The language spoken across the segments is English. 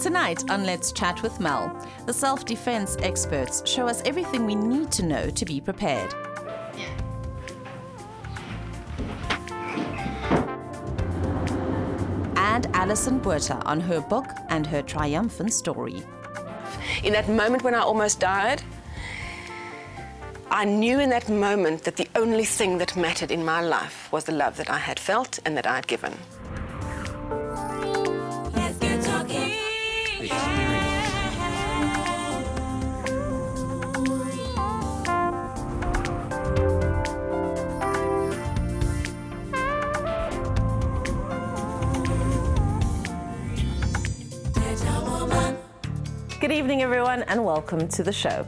Tonight on Let's Chat with Mel, the self-defense experts show us everything we need to know to be prepared. And Alison Buerta on her book and her triumphant story. In that moment when I almost died, I knew in that moment that the only thing that mattered in my life was the love that I had felt and that I had given. Let's get talking. Good evening, everyone, and welcome to the show.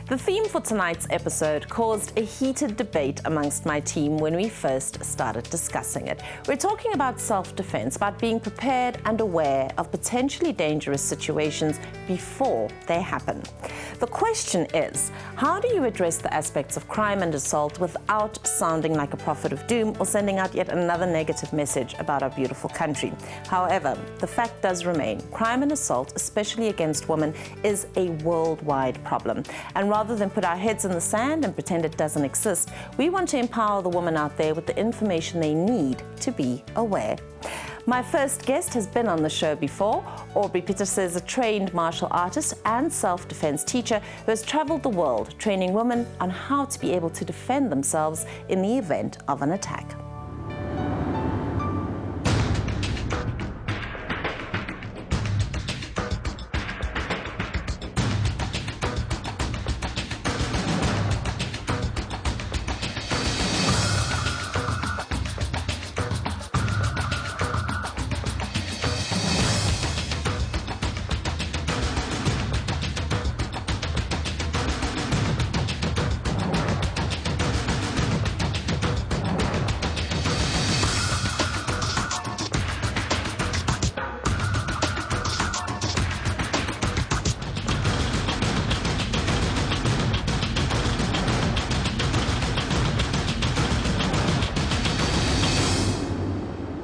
The theme for tonight's episode caused a heated debate amongst my team when we first started discussing it. We're talking about self-defense, about being prepared and aware of potentially dangerous situations before they happen. The question is, how do you address the aspects of crime and assault without sounding like a prophet of doom or sending out yet another negative message about our beautiful country? However, the fact does remain, crime and assault, especially against women, is a worldwide problem. And rather than put our heads in the sand and pretend it doesn't exist, we want to empower the women out there with the information they need to be aware. My first guest has been on the show before. Aubrey Pieterse is a trained martial artist and self-defense teacher who has traveled the world training women on how to be able to defend themselves in the event of an attack.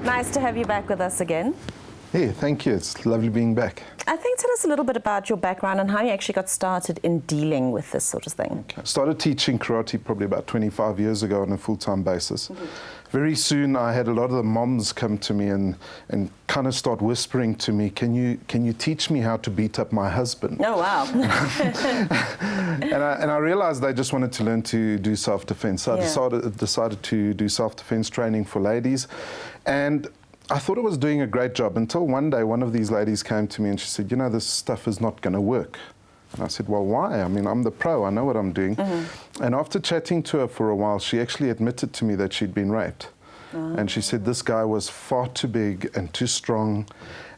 Nice to have you back with us again. Hey, thank you. It's lovely being back. I think tell us a little bit about your background and how you actually got started in dealing with this sort of thing. I started teaching karate probably about 25 years ago on a full-time basis. Very soon I had a lot of the moms come to me and kind of start whispering to me, can you teach me how to beat up my husband? Oh, wow. and I realized they just wanted to learn to do self-defense. So I decided to do self-defense training for ladies. And I thought I was doing a great job until one day one of these ladies came to me and she said, you know, this stuff is not going to work. And I said, well, why? I mean, I'm the pro, I know what I'm doing. And after chatting to her for a while, she actually admitted to me that she'd been raped. And she said this guy was far too big and too strong,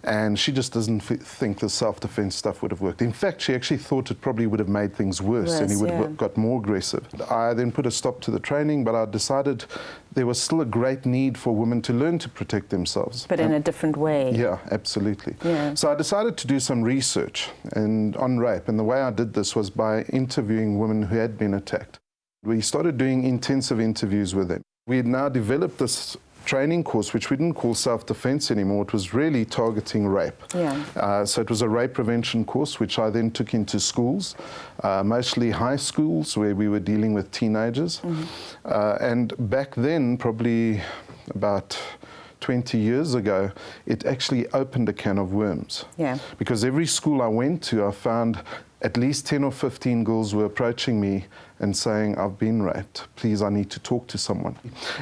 and she just doesn't think the self-defense stuff would have worked. In fact, she actually thought it probably would have made things worse and he would have got more aggressive. I then put a stop to the training, but I decided there was still a great need for women to learn to protect themselves. But in a different way. Yeah, absolutely. So I decided to do some research on rape, and the way I did this was by interviewing women who had been attacked. We started doing intensive interviews with them. We had now developed this training course, which we didn't call self-defense anymore. It was really targeting rape. So it was a rape prevention course, which I then took into schools, mostly high schools, where we were dealing with teenagers. And back then, probably about 20 years ago, it actually opened a can of worms. Because every school I went to, I found at least 10 or 15 girls were approaching me and saying, I've been raped, please, I need to talk to someone.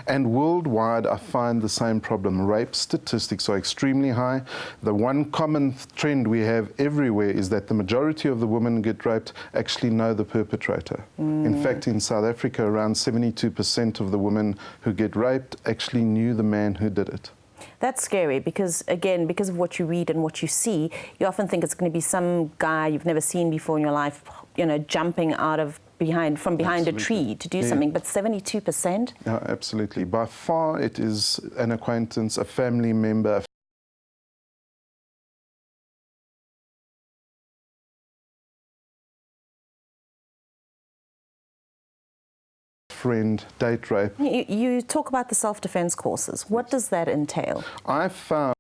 And worldwide, I find the same problem. Rape statistics are extremely high. The one common trend we have everywhere is that the majority of the women who get raped actually know the perpetrator. In fact, in South Africa, around 72% of the women who get raped actually knew the man who did it. That's scary because, again, because of what you read and what you see, you often think it's going to be some guy you've never seen before in your life, you know, jumping out of from behind a tree to do something, but 72%? Yeah, absolutely. By far, it is an acquaintance, a family member, friend, date rape. You talk about the self-defense courses. What does that entail? I found